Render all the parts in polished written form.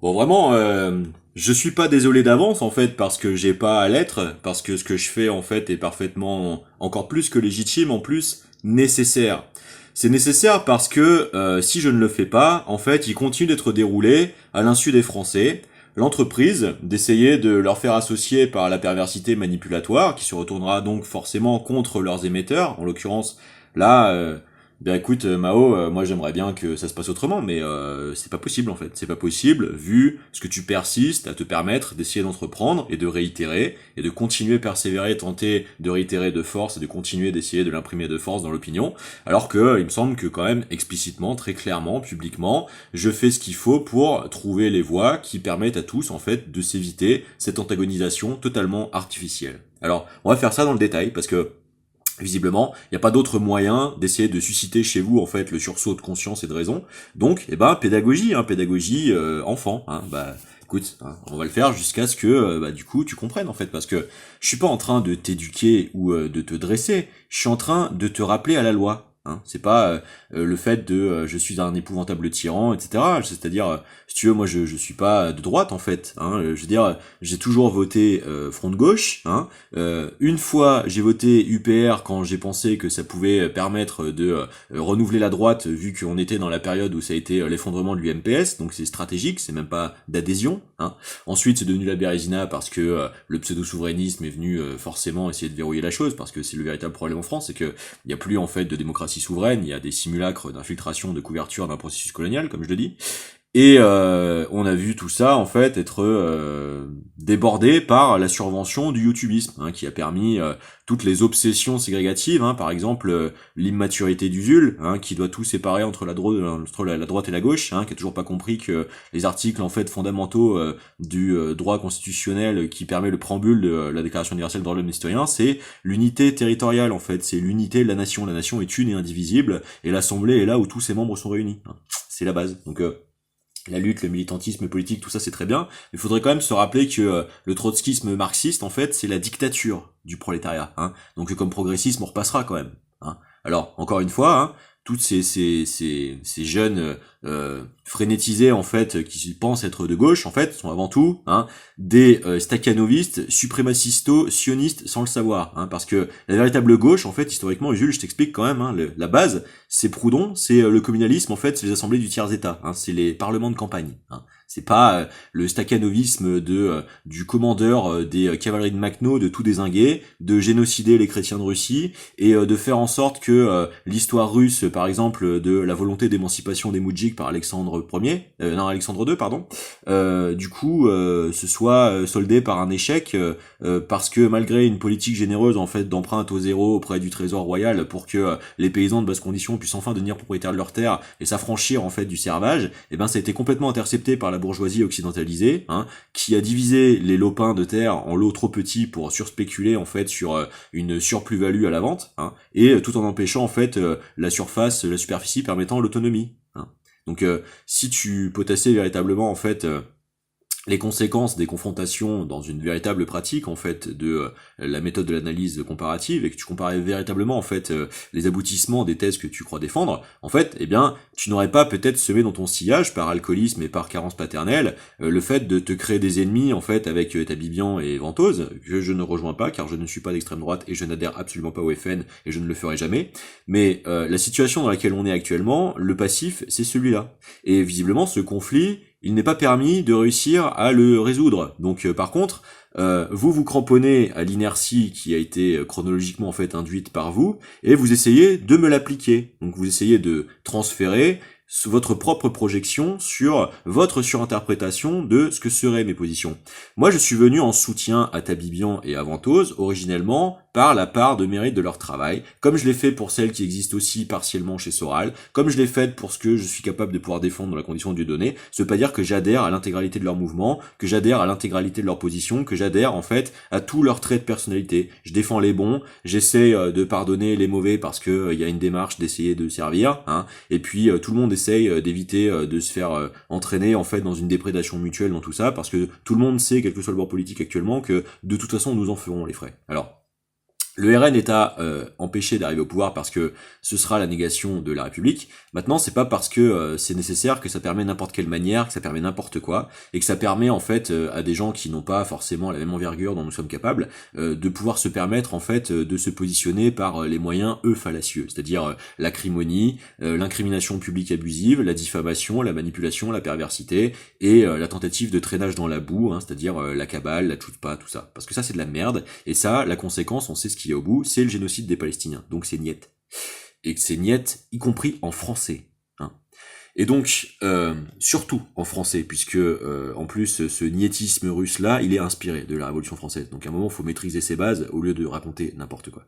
Bon, vraiment, je suis pas désolé d'avance en fait parce que j'ai pas à l'être, parce que ce que je fais en fait est parfaitement, encore plus que légitime, en plus nécessaire. C'est nécessaire parce que si je ne le fais pas, en fait, il continue d'être déroulé à l'insu des Français. L'entreprise d'essayer de leur faire associer par la perversité manipulatoire, qui se retournera donc forcément contre leurs émetteurs. En l'occurrence, là, bien écoute, Mao, moi j'aimerais bien que ça se passe autrement, mais c'est pas possible en fait. C'est pas possible vu ce que tu persistes à te permettre d'essayer d'entreprendre et de réitérer et de continuer, persévérer, tenter de réitérer de force et de continuer d'essayer de l'imprimer de force dans l'opinion, alors que il me semble que quand même explicitement, très clairement, publiquement, je fais ce qu'il faut pour trouver les voies qui permettent à tous en fait de s'éviter cette antagonisation totalement artificielle. Alors, on va faire ça dans le détail parce que visiblement, il n'y a pas d'autre moyen d'essayer de susciter chez vous en fait le sursaut de conscience et de raison. Donc, pédagogie, pédagogie enfant. Bah, écoute, on va le faire jusqu'à ce que, du coup, tu comprennes en fait, parce que je suis pas en train de t'éduquer ou de te dresser. Je suis en train de te rappeler à la loi. C'est pas le fait de je suis un épouvantable tyran, etc. C'est-à-dire, si tu veux, moi je suis pas de droite en fait. Je veux dire, j'ai toujours voté front de gauche. Une fois, j'ai voté UPR quand j'ai pensé que ça pouvait permettre de renouveler la droite, vu qu'on était dans la période où ça a été l'effondrement de l'UMPS, donc c'est stratégique, c'est même pas d'adhésion. Ensuite, c'est devenu la Bérésina parce que le pseudo-souverainisme est venu forcément essayer de verrouiller la chose, parce que c'est le véritable problème en France, c'est que il y a plus en fait de démocratie souveraine, il y a des simulacres d'infiltration, de couverture d'un processus colonial, comme je le dis. Et on a vu tout ça en fait être débordé par la survention du youtubisme, qui a permis toutes les obsessions ségrégatives, par exemple l'immaturité d'Usul, qui doit tout séparer entre la droite et la gauche, qui a toujours pas compris que les articles en fait fondamentaux du droit constitutionnel qui permet le préambule de la Déclaration universelle des droits de l'homme et des citoyens, c'est l'unité territoriale en fait, c'est l'unité de la nation. La nation est une et indivisible, et l'Assemblée est là où tous ses membres sont réunis. C'est la base. Donc la lutte, le militantisme politique, tout ça c'est très bien. Il faudrait quand même se rappeler que le trotskisme marxiste, en fait, c'est la dictature du prolétariat. Donc comme progressisme, on repassera quand même. Alors, encore une fois, toutes ces jeunes frénétisés en fait qui pensent être de gauche en fait sont avant tout des stakhanovistes suprémacisto sionistes sans le savoir, parce que la véritable gauche en fait historiquement, Jules, je t'explique quand même, la base c'est Proudhon, c'est le communalisme en fait, c'est les assemblées du tiers état, c'est les parlements de campagne, c'est pas le stakhanovisme du commandeur des cavaleries de Makhno de tout dézinguer, de génocider les chrétiens de Russie et de faire en sorte que l'histoire russe, par exemple, de la volonté d'émancipation des moudjiks par Alexandre II, pardon, ce soit soldé par un échec parce que malgré une politique généreuse en fait d'emprunt au zéro auprès du Trésor royal pour que les paysans de basse condition puissent enfin devenir propriétaires de leurs terres et s'affranchir en fait du servage, ça a été complètement intercepté par la bourgeoisie occidentalisée, qui a divisé les lopins de terre en lots trop petits pour surspéculer en fait sur une surplus-value à la vente, et tout en empêchant en fait la superficie permettant l'autonomie. Donc si tu potassais véritablement en fait les conséquences des confrontations dans une véritable pratique en fait de la méthode de l'analyse comparative et que tu comparais véritablement en fait les aboutissements des thèses que tu crois défendre, en fait, tu n'aurais pas peut-être semé dans ton sillage par alcoolisme et par carence paternelle le fait de te créer des ennemis en fait avec Tabibian et Ventose, que je ne rejoins pas car je ne suis pas d'extrême droite et je n'adhère absolument pas au FN et je ne le ferai jamais. Mais la situation dans laquelle on est actuellement, le passif, c'est celui-là. Et visiblement, ce conflit, il n'est pas permis de réussir à le résoudre. Donc par contre, vous cramponnez à l'inertie qui a été chronologiquement en fait induite par vous, et vous essayez de me l'appliquer. Donc vous essayez de transférer votre propre projection sur votre surinterprétation de ce que seraient mes positions. Moi, je suis venu en soutien à Tabibian et à Ventose, originellement, par la part de mérite de leur travail, comme je l'ai fait pour celles qui existent aussi partiellement chez Soral, comme je l'ai fait pour ce que je suis capable de pouvoir défendre dans la condition de Dieu donné. Ça veut pas dire que j'adhère à l'intégralité de leur mouvement, que j'adhère à l'intégralité de leur position, que j'adhère en fait à tous leurs traits de personnalité. Je défends les bons, j'essaie de pardonner les mauvais parce que il y a une démarche d'essayer de servir, et puis tout le monde essaye d'éviter de se faire entraîner en fait dans une déprédation mutuelle dans tout ça, parce que tout le monde sait, quel que soit le bord politique actuellement, que de toute façon nous en ferons les frais. Alors Le RN est à empêcher d'arriver au pouvoir parce que ce sera la négation de la République. Maintenant, c'est pas parce que c'est nécessaire que ça permet n'importe quelle manière, que ça permet n'importe quoi, et que ça permet en fait à des gens qui n'ont pas forcément la même envergure dont nous sommes capables de pouvoir se permettre en fait de se positionner par les moyens fallacieux, c'est-à-dire l'acrimonie, l'incrimination publique abusive, la diffamation, la manipulation, la perversité et la tentative de traînage dans la boue, c'est-à-dire la cabale, la tchoupa, tout ça. Parce que ça c'est de la merde, et ça, la conséquence, on sait ce qu'il y a au bout, c'est le génocide des Palestiniens. Donc c'est niet. Et que c'est niet, y compris en français. Et donc, surtout en français, puisque en plus ce niétisme russe-là, il est inspiré de la Révolution française. Donc à un moment, il faut maîtriser ses bases au lieu de raconter n'importe quoi.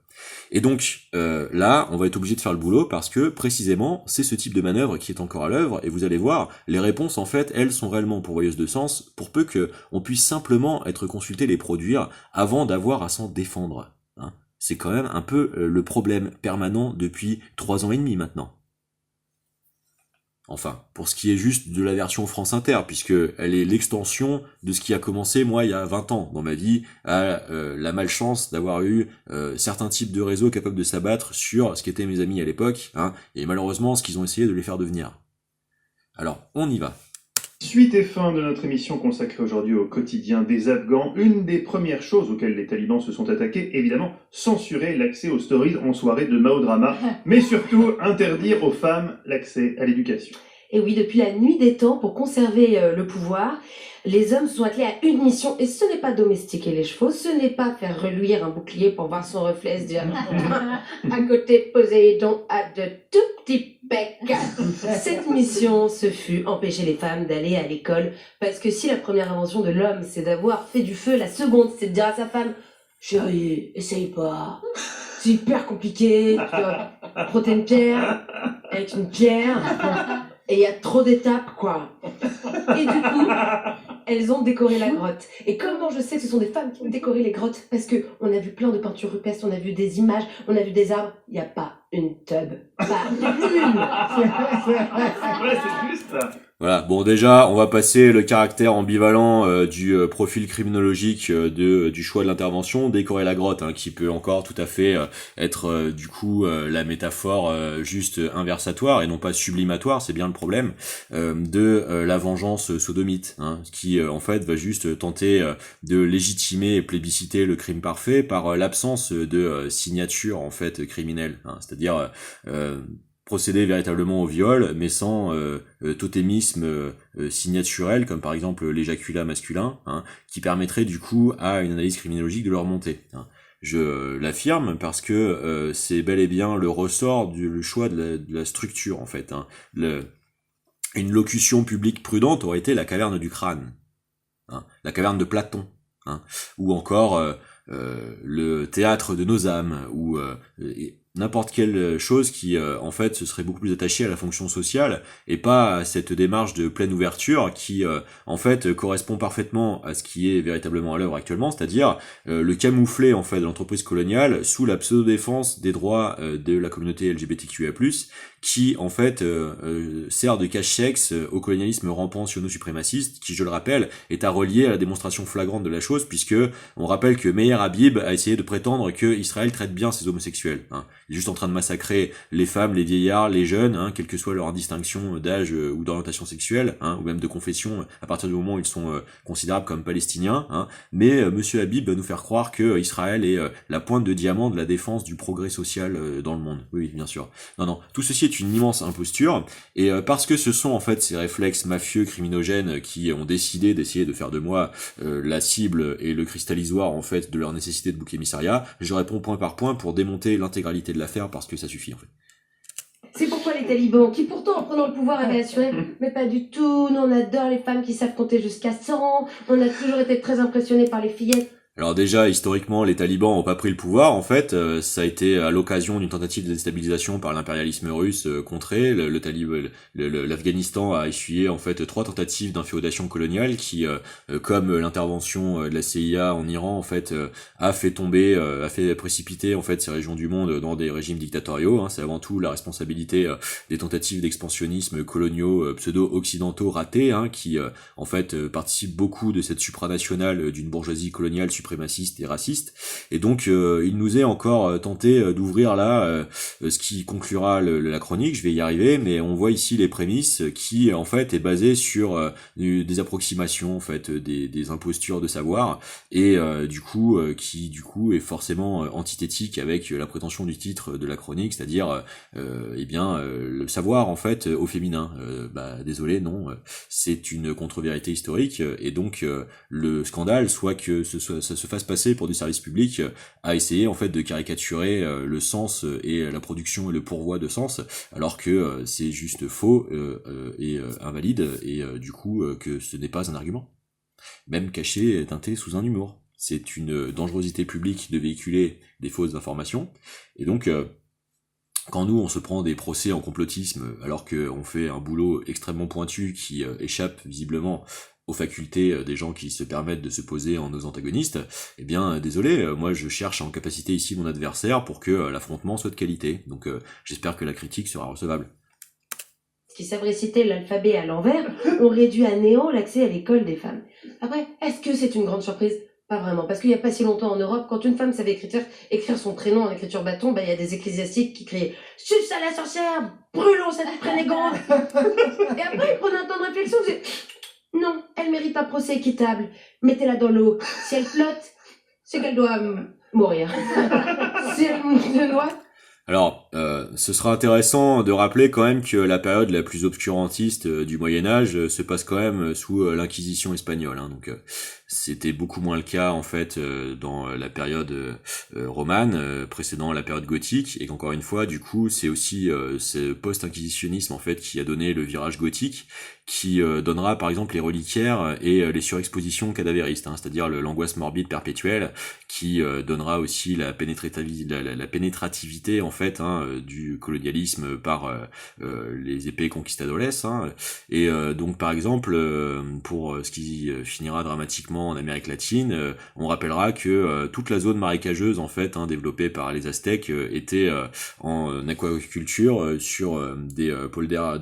Et donc là, on va être obligé de faire le boulot parce que précisément, c'est ce type de manœuvre qui est encore à l'œuvre. Et vous allez voir, les réponses en fait, elles sont réellement pourvoyeuses de sens, pour peu que on puisse simplement être consulté, les produire avant d'avoir à s'en défendre. C'est quand même un peu le problème permanent depuis 3 ans et demi maintenant. Enfin, pour ce qui est juste de la version France Inter, puisque elle est l'extension de ce qui a commencé, moi, il y a 20 ans dans ma vie, à la malchance d'avoir eu certains types de réseaux capables de s'abattre sur ce qu'étaient mes amis à l'époque, et malheureusement, ce qu'ils ont essayé de les faire devenir. Alors, on y va. Suite et fin de notre émission consacrée aujourd'hui au quotidien des Afghans. Une des premières choses auxquelles les talibans se sont attaqués, évidemment, censurer l'accès aux stories en soirée de Mao Drama, mais surtout interdire aux femmes l'accès à l'éducation. Et oui, depuis la nuit des temps, pour conserver le pouvoir, les hommes sont attelés à une mission, et ce n'est pas domestiquer les chevaux, ce n'est pas faire reluire un bouclier pour voir son reflet se dire à côté Poséidon a de tout petits pecs. Cette mission, ce fut empêcher les femmes d'aller à l'école, parce que si la première invention de l'homme, c'est d'avoir fait du feu, la seconde, c'est de dire à sa femme « Chérie, essaye pas, c'est hyper compliqué, tu dois frotter une pierre avec une pierre. » Et il y a trop d'étapes, quoi. Et du coup, elles ont décoré la grotte. Et comment je sais que ce sont des femmes qui ont décoré les grottes? Parce que on a vu plein de peintures rupestres, on a vu des images, on a vu des arbres. Il n'y a pas une tub. Pas une. Ouais, c'est juste. Voilà, bon déjà, on va passer le caractère ambivalent du profil criminologique du choix de l'intervention, décorer la grotte, qui peut encore tout à fait être du coup la métaphore juste inversatoire et non pas sublimatoire, c'est bien le problème, de la vengeance sodomite, qui en fait va juste tenter de légitimer et plébisciter le crime parfait par l'absence de signature en fait criminelle, c'est-à-dire procéder véritablement au viol, mais sans totémisme signaturel, comme par exemple l'éjaculat masculin, qui permettrait du coup à une analyse criminologique de le remonter. Je l'affirme parce que c'est bel et bien le ressort du choix de la structure en fait. Une locution publique prudente aurait été la caverne du crâne, la caverne de Platon, ou encore le théâtre de nos âmes, ou n'importe quelle chose qui en fait se serait beaucoup plus attachée à la fonction sociale et pas à cette démarche de pleine ouverture qui en fait correspond parfaitement à ce qui est véritablement à l'œuvre actuellement, c'est-à-dire le camouflet en fait de l'entreprise coloniale sous la pseudo-défense des droits de la communauté LGBTQIA+, qui en fait sert de cache-sexe au colonialisme rampant siono-suprémaciste, qui je le rappelle est à relier à la démonstration flagrante de la chose, puisque on rappelle que Meir Habib a essayé de prétendre que Israël traite bien ses homosexuels. Il est juste en train de massacrer les femmes, les vieillards, les jeunes, quelle que soit leur distinction d'âge ou d'orientation sexuelle, ou même de confession, à partir du moment où ils sont considérables comme palestiniens. Mais Monsieur Habib va nous faire croire que Israël est la pointe de diamant de la défense du progrès social dans le monde. Oui, bien sûr. Non, tout ceci est une immense imposture, et parce que ce sont en fait ces réflexes mafieux, criminogènes, qui ont décidé d'essayer de faire de moi la cible et le cristallisoire en fait de leur nécessité de bouc émissariat, je réponds point par point pour démonter l'intégralité de l'affaire parce que ça suffit en fait. C'est pourquoi les talibans, qui pourtant en prenant le pouvoir avaient assuré « Mais pas du tout, nous on adore les femmes qui savent compter jusqu'à 100, on a toujours été très impressionnés par les fillettes. » Alors déjà, historiquement, les talibans n'ont pas pris le pouvoir, en fait, ça a été à l'occasion d'une tentative de déstabilisation par l'impérialisme russe contré. L'Afghanistan a essuyé en fait 3 tentatives d'inféodation coloniale qui, comme l'intervention de la CIA en Iran, en fait, a fait précipiter en fait ces régions du monde dans des régimes dictatoriaux. C'est avant tout la responsabilité des tentatives d'expansionnisme coloniaux pseudo-occidentaux ratés, qui en fait participent beaucoup de cette supranationale d'une bourgeoisie coloniale suprémaciste et raciste. Et donc il nous est encore tenté d'ouvrir là ce qui conclura la chronique. Je vais y arriver, mais on voit ici les prémices qui en fait est basée sur des approximations en fait, des impostures de savoir, et qui du coup est forcément antithétique avec la prétention du titre de la chronique, c'est-à-dire le savoir en fait au féminin. Désolé, non, c'est une contre-vérité historique, et donc le scandale, soit que ça se fasse passer pour du service public, à essayer en fait de caricaturer le sens et la production et le pourvoi de sens, alors que c'est juste faux et invalide, et que ce n'est pas un argument, même caché et teinté sous un humour. C'est une dangerosité publique de véhiculer des fausses informations, et donc quand nous on se prend des procès en complotisme alors qu'on fait un boulot extrêmement pointu qui échappe visiblement aux facultés des gens qui se permettent de se poser en nos antagonistes, eh bien désolé, moi je cherche en capacité ici mon adversaire pour que l'affrontement soit de qualité, donc j'espère que la critique sera recevable. Qui savent réciter l'alphabet à l'envers ont réduit à néant l'accès à l'école des femmes. Après, est-ce que c'est une grande surprise? Pas vraiment, parce qu'il n'y a pas si longtemps en Europe, quand une femme savait écrire son prénom en écriture bâton, il y a des ecclésiastiques qui criaient « Suce à la sorcière, brûlons cette prénégante !» Et après, ils prenaient un temps de réflexion, ils disaient « Non, elle mérite un procès équitable, mettez-la dans l'eau. Si elle flotte, c'est qu'elle doit mourir. Si elle se noie... » Alors, ce sera intéressant de rappeler quand même que la période la plus obscurantiste du Moyen-Âge se passe quand même sous l'Inquisition espagnole, hein, donc c'était beaucoup moins le cas en fait dans la période romane précédant la période gothique, et qu'encore une fois du coup c'est aussi ce post-inquisitionnisme en fait qui a donné le virage gothique, qui donnera par exemple les reliquaires et les surexpositions cadavéristes, hein, c'est-à-dire l'angoisse morbide perpétuelle, qui donnera aussi la pénétrativité en fait du colonialisme par les épées conquistadores, hein, et donc par exemple pour ce qui finira dramatiquement en Amérique latine, on rappellera que toute la zone marécageuse en fait développée par les Aztèques était en aquaculture sur des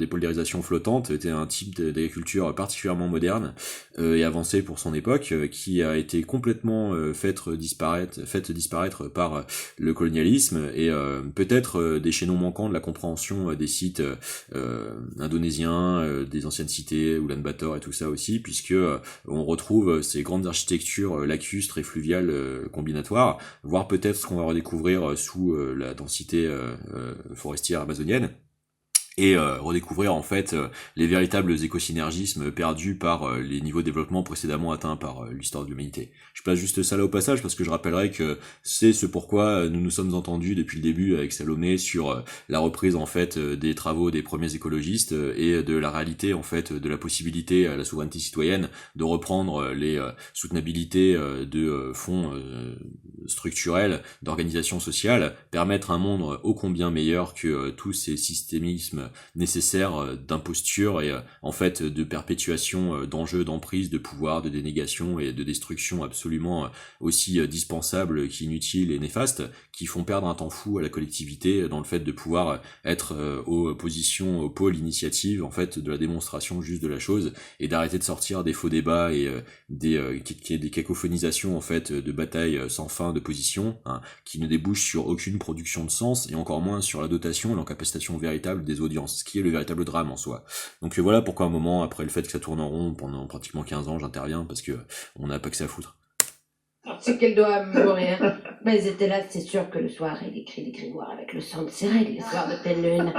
poldérisations flottantes, était un type d'agriculture particulièrement moderne et avancée pour son époque, qui a été complètement faite disparaître par le colonialisme, et peut-être des chaînons manquants de la compréhension des sites indonésiens, des anciennes cités, Ulaanbaatar et tout ça aussi, puisque on retrouve ces grandes architectures lacustres et fluviales combinatoires, voire peut-être ce qu'on va redécouvrir sous la densité forestière amazonienne, et redécouvrir en fait les véritables écosynergismes perdus par les niveaux de développement précédemment atteints par l'histoire de l'humanité. Je place juste ça là au passage parce que je rappellerai que c'est ce pourquoi nous nous sommes entendus depuis le début avec Salomé sur la reprise en fait des travaux des premiers écologistes et de la réalité en fait de la possibilité à la souveraineté citoyenne de reprendre les soutenabilités de fonds structurels d'organisation sociale, permettre un monde ô combien meilleur que tous ces systémismes nécessaire d'imposture et en fait de perpétuation d'enjeux d'emprise, de pouvoir, de dénégation et de destruction absolument aussi dispensables qu'inutiles et néfastes, qui font perdre un temps fou à la collectivité dans le fait de pouvoir être aux positions, au pôle initiative en fait de la démonstration juste de la chose, et d'arrêter de sortir des faux débats et des cacophonisations en fait de batailles sans fin de position, hein, qui ne débouchent sur aucune production de sens et encore moins sur la dotation et l'encapacitation véritable des audiences, ce qui est le véritable drame en soi. Donc voilà pourquoi un moment, après le fait que ça tourne en rond pendant pratiquement 15 ans, j'interviens, parce que on n'a pas que ça à foutre. C'est qu'elle doit mourir. Ils étaient là, c'est sûr que le soir, il écrit des grimoires avec le sang de ses règles, les soirs de pleine lune.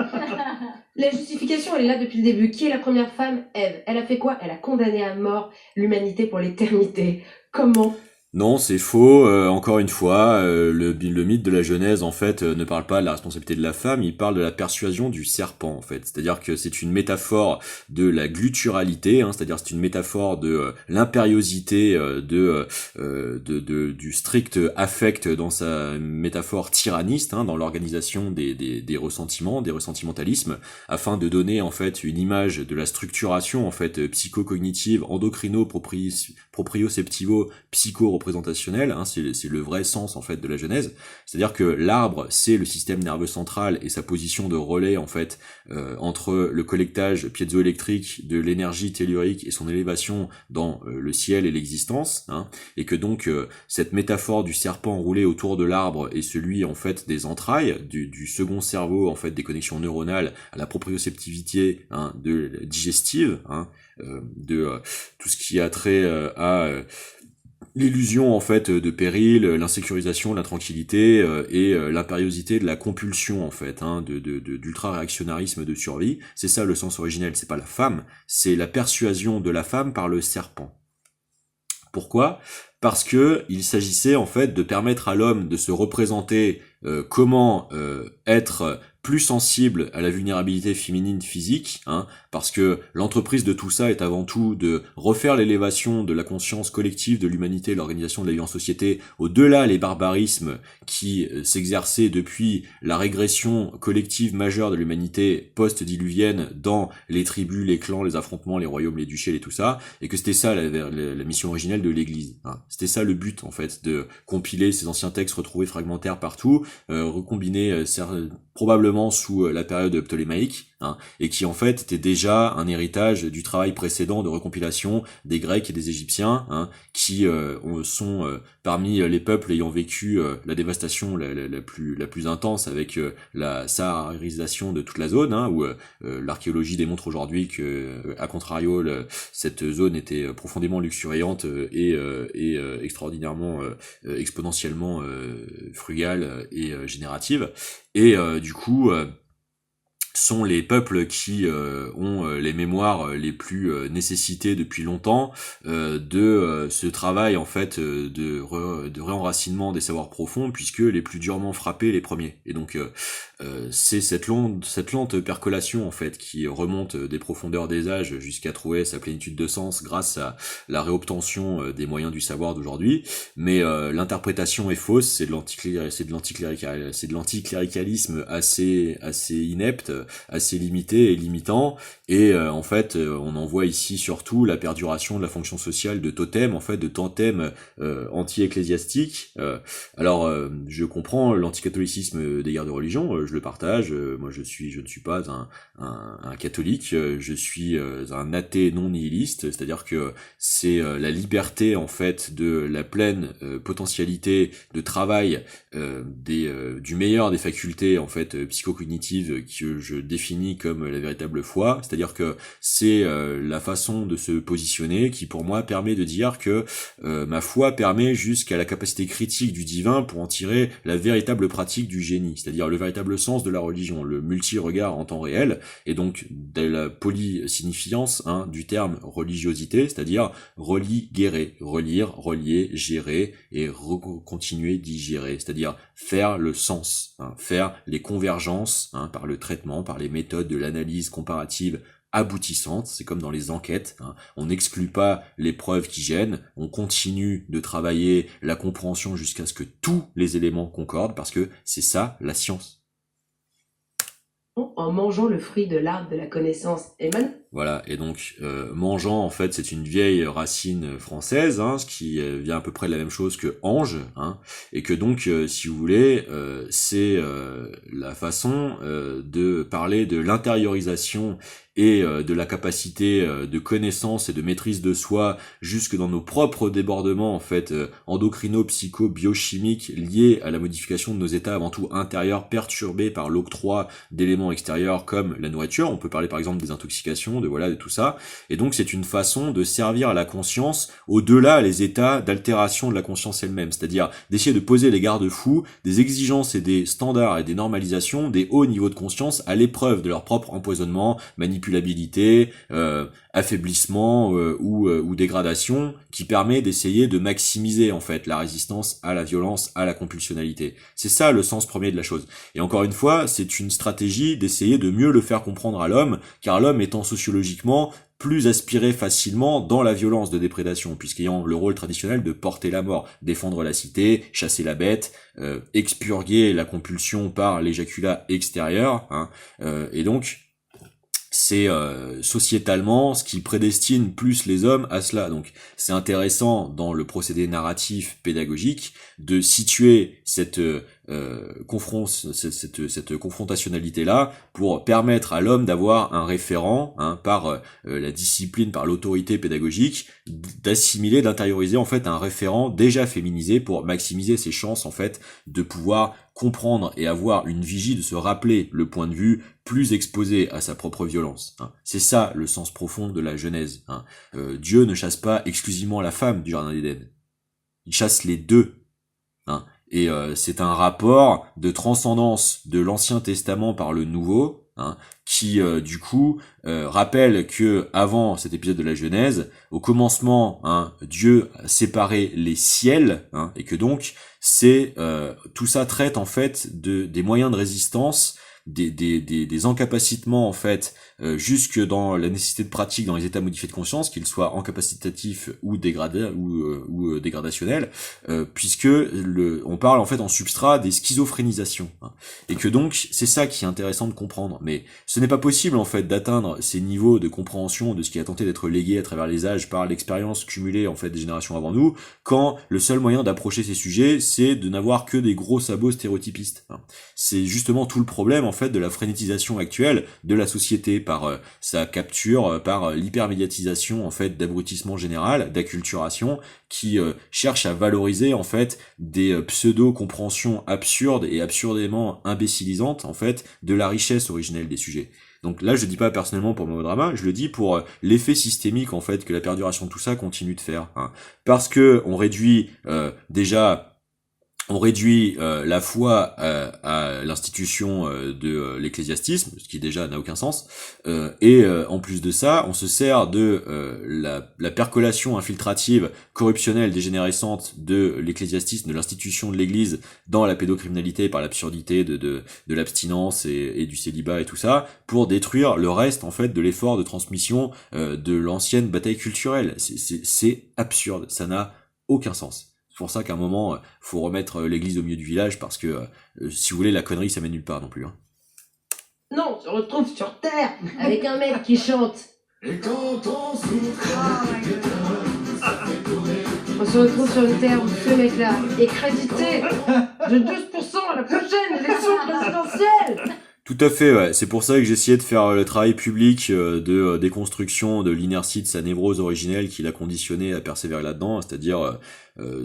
La justification, elle est là depuis le début. Qui est la première femme? Ève. Elle a fait quoi? Elle a condamné à mort l'humanité pour l'éternité. Comment? Non, c'est faux. Encore une fois, le mythe de la Genèse, en fait, ne parle pas de la responsabilité de la femme, il parle de la persuasion du serpent, en fait. C'est-à-dire que c'est une métaphore de la gluturalité, hein, c'est-à-dire c'est une métaphore de l'impériosité, du strict affect dans sa métaphore tyranniste, hein, dans l'organisation des ressentiments, des ressentimentalismes, afin de donner, en fait, une image de la structuration, en fait, psychocognitive, endocrino-proprioceptivo, psycho représentationnel, hein, c'est le vrai sens en fait de la Genèse, c'est-à-dire que l'arbre c'est le système nerveux central et sa position de relais en fait entre le collectage piézoélectrique de l'énergie tellurique et son élévation dans le ciel et l'existence, hein, et que donc cette métaphore du serpent roulé autour de l'arbre est celui en fait des entrailles, du second cerveau en fait, des connexions neuronales à la proprioceptivité, hein, de digestive, hein, de tout ce qui a trait à l'illusion en fait de péril, l'insécurisation, l'intranquillité et l'impériosité de la compulsion en fait, hein, d'ultra réactionnarisme de survie. C'est ça le sens originel, c'est pas la femme, c'est la persuasion de la femme par le serpent. Pourquoi ? Parce que il s'agissait en fait de permettre à l'homme de se représenter comment être plus sensible à la vulnérabilité féminine physique, hein, parce que l'entreprise de tout ça est avant tout de refaire l'élévation de la conscience collective de l'humanité et l'organisation de la vie en société, au-delà les barbarismes qui s'exerçaient depuis la régression collective majeure de l'humanité post-diluvienne dans les tribus, les clans, les affrontements, les royaumes, les duchés et tout ça, et que c'était ça la mission originelle de l'Église, hein. C'était ça le but en fait, de compiler ces anciens textes retrouvés fragmentaires partout, recombinés probablement sous la période ptolémaïque, hein, et qui en fait était déjà un héritage du travail précédent de recompilation des Grecs et des Égyptiens, hein, qui sont parmi les peuples ayant vécu la dévastation la plus intense avec la saharisation de toute la zone, hein, où l'archéologie démontre aujourd'hui que, à contrario, cette zone était profondément luxuriante et extraordinairement exponentiellement frugale et générative. Et du coup sont les peuples qui ont les mémoires les plus nécessitées depuis longtemps de ce travail en fait de réenracinement des savoirs profonds, puisque les plus durement frappés les premiers. Et donc c'est cette lente percolation en fait qui remonte des profondeurs des âges jusqu'à trouver sa plénitude de sens grâce à la réobtention des moyens du savoir d'aujourd'hui. Mais l'interprétation est fausse, c'est de l'anticléricalisme assez inepte, assez limité et limitant, et en fait on en voit ici surtout la perduration de la fonction sociale de totem, en fait de totem anti-ecclésiastique. Alors je comprends l'anticatholicisme des guerres de religion, je le partage, moi je ne suis pas un catholique, je suis un athée non nihiliste, c'est-à-dire que c'est la liberté en fait de la pleine potentialité de travail du meilleur des facultés en fait psychocognitives que je définis comme la véritable foi, c'est-à-dire que c'est la façon de se positionner qui pour moi permet de dire que ma foi permet jusqu'à la capacité critique du divin pour en tirer la véritable pratique du génie, c'est-à-dire le véritable sens de la religion, le multi-regard en temps réel, et donc de la polysignifiance, hein, du terme religiosité, c'est-à-dire religuer, relire, relier, gérer et continuer d'y gérer, c'est-à-dire faire le sens, hein, faire les convergences, hein, par le traitement, par les méthodes de l'analyse comparative aboutissante. C'est comme dans les enquêtes, hein. On n'exclut pas les preuves qui gênent, on continue de travailler la compréhension jusqu'à ce que tous les éléments concordent, parce que c'est ça la science. En mangeant le fruit de l'arbre de la connaissance. Eman ? Voilà, et donc mangeant, en fait, c'est une vieille racine française, hein, ce qui vient à peu près de la même chose que ange, hein, et que donc, si vous voulez, c'est la façon de parler de l'intériorisation et de la capacité de connaissance et de maîtrise de soi jusque dans nos propres débordements en fait endocrino-psycho-biochimiques liés à la modification de nos états avant tout intérieurs perturbés par l'octroi d'éléments extérieurs comme la nourriture. On peut parler par exemple des intoxications, de tout ça. Et donc c'est une façon de servir à la conscience au-delà les états d'altération de la conscience elle-même, c'est-à-dire d'essayer de poser les garde-fous, des exigences et des standards et des normalisations des hauts niveaux de conscience à l'épreuve de leur propre empoisonnement, manipulabilité, affaiblissement ou dégradation, qui permet d'essayer de maximiser en fait la résistance à la violence, à la compulsionnalité. C'est ça le sens premier de la chose. Et encore une fois, c'est une stratégie d'essayer de mieux le faire comprendre à l'homme, car l'homme étant sociologiquement plus aspiré facilement dans la violence de déprédation, puisqu'ayant le rôle traditionnel de porter la mort, défendre la cité, chasser la bête, expurguer la compulsion par l'éjaculat extérieur, hein, et donc c'est sociétalement ce qui prédestine plus les hommes à cela. Donc c'est intéressant dans le procédé narratif pédagogique de situer cette confrontationnalité-là pour permettre à l'homme d'avoir un référent, par la discipline, par l'autorité pédagogique, d'assimiler, d'intérioriser en fait un référent déjà féminisé pour maximiser ses chances en fait de pouvoir comprendre et avoir une vigie, de se rappeler le point de vue plus exposé à sa propre violence. C'est ça le sens profond de la Genèse. Dieu ne chasse pas exclusivement la femme du Jardin d'Éden. Il chasse les deux. Et c'est un rapport de transcendance de l'Ancien Testament par le Nouveau, qui du coup rappelle que avant cet épisode de la Genèse, au commencement, Dieu a séparé les ciels, et que donc c'est tout ça traite en fait des moyens de résistance, des incapacitements en fait, jusque dans la nécessité de pratique dans les états modifiés de conscience, qu'ils soient incapacitatifs ou dégradés ou dégradationnels, puisque on parle en fait en substrat des schizophrénisations, et que donc c'est ça qui est intéressant de comprendre. Mais ce n'est pas possible en fait d'atteindre ces niveaux de compréhension de ce qui a tenté d'être légué à travers les âges par l'expérience cumulée en fait des générations avant nous, quand le seul moyen d'approcher ces sujets c'est de n'avoir que des gros sabots stéréotypistes. C'est justement tout le problème en fait de la frénétisation actuelle de la société par sa capture, par l'hypermédiatisation en fait d'abrutissement général, d'acculturation, qui cherche à valoriser en fait des pseudo-compréhensions absurdes et absurdément imbécilisantes en fait de la richesse originelle des sujets. Donc là, je dis pas personnellement pour Modrama, je le dis pour l'effet systémique en fait que la perduration de tout ça continue de faire, parce que on réduit la foi à l'institution de l'ecclésiastisme, ce qui déjà n'a aucun sens, et en plus de ça, on se sert de la percolation infiltrative, corruptionnelle, dégénérescente de l'ecclésiastisme, de l'institution de l'Église dans la pédocriminalité par l'absurdité de l'abstinence et du célibat et tout ça, pour détruire le reste en fait de l'effort de transmission de l'ancienne bataille culturelle. C'est absurde, ça n'a aucun sens. C'est pour ça qu'à un moment, faut remettre l'église au milieu du village, parce que, si vous voulez, la connerie, ça mène nulle part non plus. Non, on se retrouve sur Terre, avec un mec qui chante. Et quand on souffre, On se retrouve sur une Terre où ce mec-là est crédité de 12% à la prochaine élection présidentielle. Tout à fait, ouais. C'est pour ça que j'ai essayé de faire le travail public de déconstruction de l'inertie de sa névrose originelle qui l'a conditionné à persévérer là-dedans, c'est-à-dire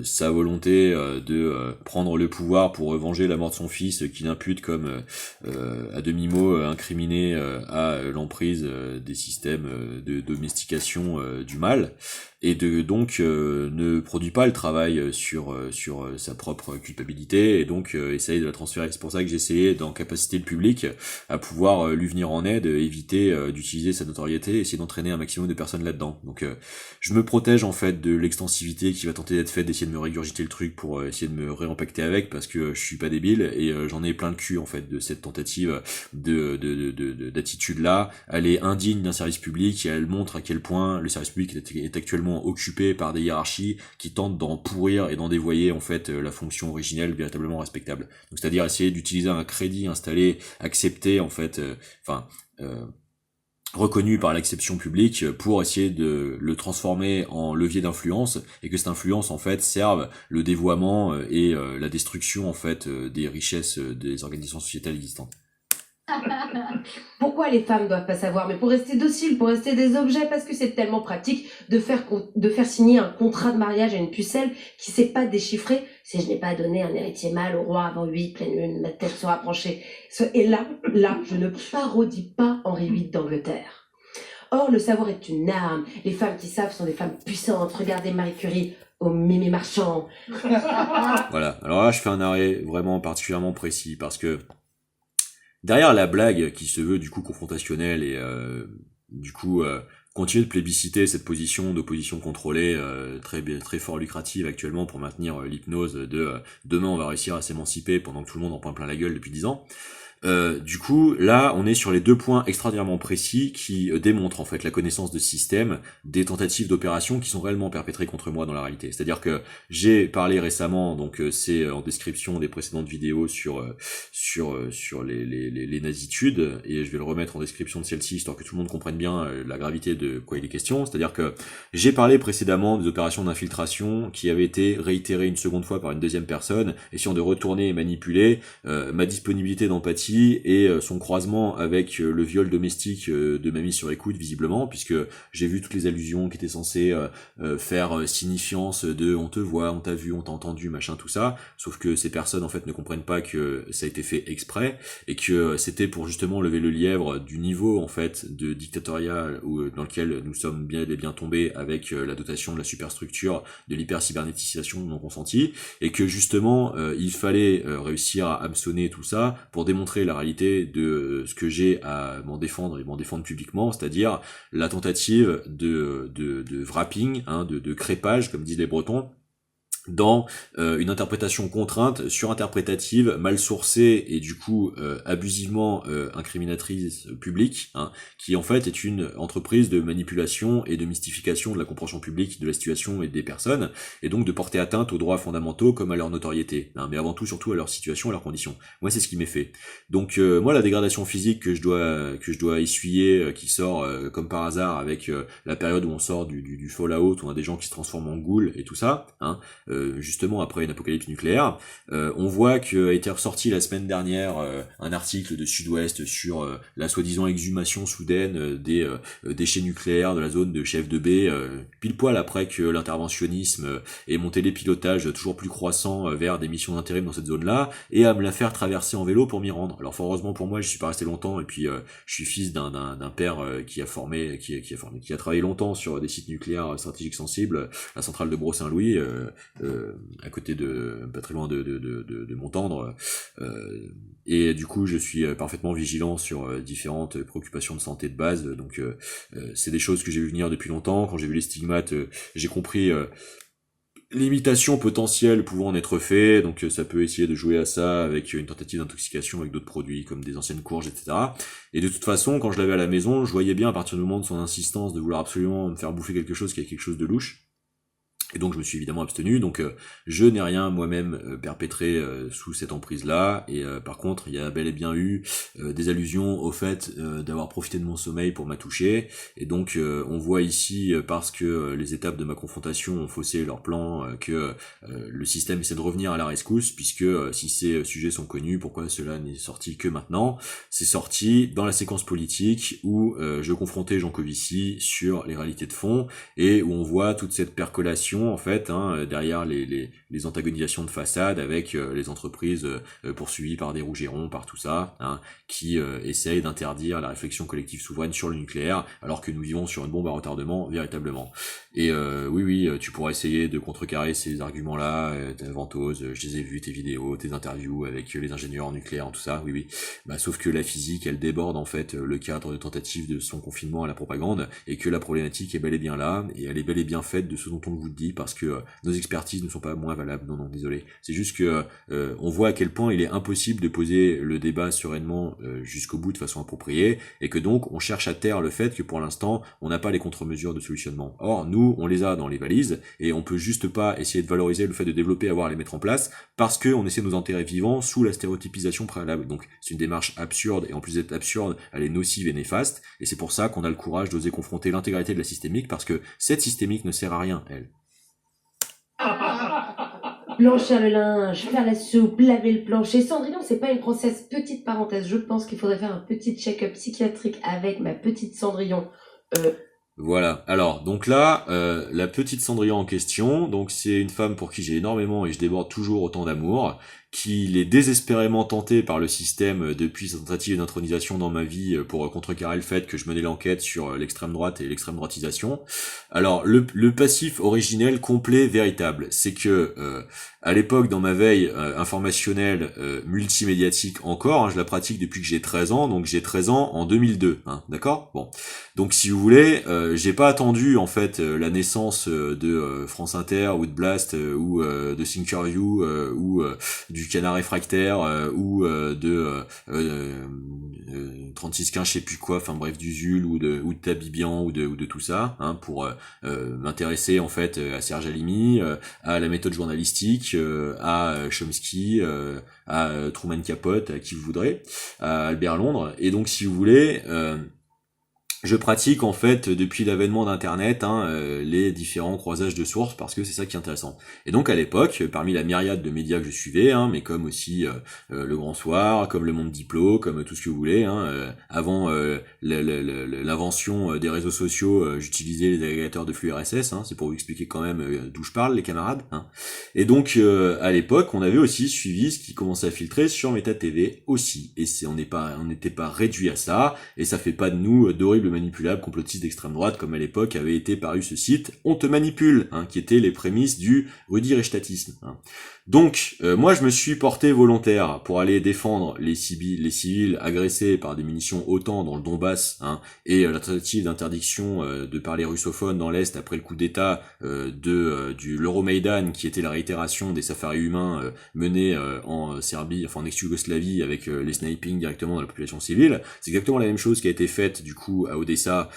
sa volonté de prendre le pouvoir pour venger la mort de son fils, qu'il impute comme à demi-mot incriminé à l'emprise des systèmes de domestication du mal, et donc ne produit pas le travail sur sa propre culpabilité, et donc essaye de la transférer. C'est pour ça que j'ai essayé d'en capaciter le public à pouvoir lui venir en aide, éviter d'utiliser sa notoriété, essayer d'entraîner un maximum de personnes là-dedans. Donc je me protège en fait de l'extensivité qui va tenter d'être faite, d'essayer de me régurgiter le truc pour essayer de me réempacter avec, parce que je suis pas débile, et j'en ai plein le cul en fait de cette tentative d'attitude là. Elle est indigne d'un service public, et elle montre à quel point le service public est actuellement occupé par des hiérarchies qui tentent d'en pourrir et d'en dévoyer en fait la fonction originelle véritablement respectable. Donc c'est-à-dire essayer d'utiliser un crédit installé, accepté en fait, reconnu par l'exception publique, pour essayer de le transformer en levier d'influence, et que cette influence en fait serve le dévoiement et la destruction en fait des richesses des organisations sociétales existantes. Pourquoi les femmes doivent pas savoir? Mais pour rester dociles, pour rester des objets, parce que c'est tellement pratique de faire signer un contrat de mariage à une pucelle qui sait pas déchiffrer. Si je n'ai pas donné un héritier mâle au roi avant 8 pleine lune, ma tête sera penchée. Et là, je ne parodie pas Henri VIII d'Angleterre. Or, le savoir est une arme. Les femmes qui savent sont des femmes puissantes. Regardez Marie Curie au Mémé Marchand. Voilà. Alors là, je fais un arrêt vraiment particulièrement précis, parce que derrière la blague qui se veut du coup confrontationnelle et du coup continuer de plébisciter cette position d'opposition contrôlée très fort lucrative actuellement pour maintenir l'hypnose de demain on va réussir à s'émanciper pendant que tout le monde en prend plein la gueule depuis 10 ans. Du coup, là, on est sur les deux points extraordinairement précis qui démontrent en fait la connaissance de ce système, des tentatives d'opérations qui sont réellement perpétrées contre moi dans la réalité. C'est-à-dire que j'ai parlé récemment, donc c'est en description des précédentes vidéos sur les nazitudes, et je vais le remettre en description de celle-ci histoire que tout le monde comprenne bien la gravité de quoi il est question. C'est-à-dire que j'ai parlé précédemment des opérations d'infiltration qui avaient été réitérées une seconde fois par une deuxième personne, essayant de retourner et manipuler ma disponibilité d'empathie et son croisement avec le viol domestique de ma mise sur écoute visiblement, puisque j'ai vu toutes les allusions qui étaient censées faire signifiance de on te voit, on t'a vu, on t'a entendu, machin, tout ça, sauf que ces personnes en fait ne comprennent pas que ça a été fait exprès et que c'était pour justement lever le lièvre du niveau en fait de dictatorial dans lequel nous sommes bien et bien tombés avec la dotation de la superstructure de l'hypercybernétisation non consentie, et que justement il fallait réussir à hameçonner tout ça pour démontrer la réalité de ce que j'ai à m'en défendre et m'en défendre publiquement, c'est-à-dire la tentative de wrapping, de crépage comme disent les Bretons, dans une interprétation contrainte, surinterprétative, mal sourcée et du coup abusivement incriminatrice publique, qui en fait est une entreprise de manipulation et de mystification de la compréhension publique de la situation et des personnes, et donc de porter atteinte aux droits fondamentaux comme à leur notoriété, mais avant tout surtout à leur situation, à leurs conditions. Moi c'est ce qui m'est fait. Donc moi la dégradation physique que je dois essuyer, qui sort comme par hasard avec la période où on sort du Fallout, où on a des gens qui se transforment en ghouls et tout ça, justement après une apocalypse nucléaire. On voit qu'a été ressorti la semaine dernière un article de Sud-Ouest sur la soi-disant exhumation soudaine des déchets nucléaires de la zone de Chef de Baie, pile poil après que l'interventionnisme ait monté les pilotages toujours plus croissants vers des missions d'intérim dans cette zone-là, et à me la faire traverser en vélo pour m'y rendre. Alors fort heureusement pour moi, je suis pas resté longtemps, et puis je suis fils d'un père qui a travaillé longtemps sur des sites nucléaires stratégiques sensibles, la centrale de Bro-Saint-Louis, à côté pas très loin de Montendre, et du coup je suis parfaitement vigilant sur différentes préoccupations de santé de base, donc c'est des choses que j'ai vu venir depuis longtemps. Quand j'ai vu les stigmates, j'ai compris l'imitation potentielle pouvant en être fait, donc ça peut essayer de jouer à ça avec une tentative d'intoxication avec d'autres produits comme des anciennes courges, etc. Et de toute façon, quand je l'avais à la maison, je voyais bien à partir du moment de son insistance de vouloir absolument me faire bouffer quelque chose qui a quelque chose de louche. Et donc je me suis évidemment abstenu, donc je n'ai rien moi-même perpétré sous cette emprise-là, et par contre il y a bel et bien eu des allusions au fait d'avoir profité de mon sommeil pour m'attoucher, et donc on voit ici, parce que les étapes de ma confrontation ont faussé leur plan, que le système essaie de revenir à la rescousse, puisque si ces sujets sont connus, pourquoi cela n'est sorti que maintenant? C'est sorti dans la séquence politique où je confrontais Jean Covici sur les réalités de fond, et où on voit toute cette percolation en fait derrière les antagonisations de façade avec les entreprises poursuivies par des rougerons, par tout ça, qui essayent d'interdire la réflexion collective souveraine sur le nucléaire, alors que nous vivons sur une bombe à retardement véritablement. Et oui, tu pourras essayer de contrecarrer ces arguments-là, ta ventose, je les ai vus, tes vidéos, tes interviews avec les ingénieurs en nucléaire, tout ça, oui. Sauf que la physique, elle déborde en fait le cadre de tentative de son confinement à la propagande, et que la problématique est bel et bien là, et elle est bel et bien faite de ce dont on vous dit, parce que nos expertises ne sont pas moins valables. Non, désolé. C'est juste que on voit à quel point il est impossible de poser le débat sereinement jusqu'au bout de façon appropriée, et que donc on cherche à taire le fait que pour l'instant on n'a pas les contre-mesures de solutionnement. Or nous on les a dans les valises, et on peut juste pas essayer de valoriser le fait de développer, avoir à les mettre en place, parce que on essaie de nous enterrer vivants sous la stéréotypisation préalable. Donc c'est une démarche absurde, et en plus d'être absurde, elle est nocive et néfaste, et c'est pour ça qu'on a le courage d'oser confronter l'intégralité de la systémique, parce que cette systémique ne sert à rien, elle. Blanchir le linge, faire la soupe, laver le plancher. Cendrillon, c'est pas une princesse. Petite parenthèse, je pense qu'il faudrait faire un petit check-up psychiatrique avec ma petite Cendrillon. Voilà. Alors, donc là, la petite Cendrillon en question, donc c'est une femme pour qui j'ai énormément et je déborde toujours autant d'amour, qu'il est désespérément tenté par le système depuis sa tentative d'intronisation dans ma vie pour contrecarrer le fait que je menais l'enquête sur l'extrême droite et l'extrême droitisation. Alors, le passif originel, complet, véritable, c'est que à l'époque, dans ma veille informationnelle multimédiatique encore, je la pratique depuis que j'ai 13 ans, donc j'ai 13 ans en 2002, d'accord ? Bon. Donc si vous voulez, j'ai pas attendu en fait la naissance de France Inter ou de Blast ou de Thinkerview ou du du Canard réfractaire ou de 3615 je sais plus quoi, enfin bref du Zul ou de Tabibian ou de tout ça, hein, pour m'intéresser en fait à Serge Halimi, à la méthode journalistique, à Chomsky, à Truman Capote, à qui vous voudrez, à Albert Londres. Et donc si vous voulez, je pratique en fait depuis l'avènement d'Internet les différents croisages de sources parce que c'est ça qui est intéressant. Et donc à l'époque, parmi la myriade de médias que je suivais, mais comme aussi Le Grand Soir, comme Le Monde Diplo, comme tout ce que vous voulez, avant l'invention des réseaux sociaux, j'utilisais les agrégateurs de flux RSS, c'est pour vous expliquer quand même d'où je parle, les camarades. Et donc à l'époque, on avait aussi suivi ce qui commençait à filtrer sur Meta TV aussi. Et on n'était pas réduit à ça, et ça fait pas de nous d'horribles manipulables complotistes d'extrême droite comme à l'époque avait été paru ce site On te manipule, qui était les prémices du Rudi Reichstatisme. Donc moi je me suis porté volontaire pour aller défendre les civils agressés par des munitions OTAN dans le Donbass, et la tentative d'interdiction de parler russophone dans l'Est après le coup d'État du l'Euromaïdan, qui était la réitération des safaris humains menés en Serbie, enfin en ex-Yougoslavie, avec les sniping directement dans la population civile. C'est exactement la même chose qui a été faite du coup à Odessa.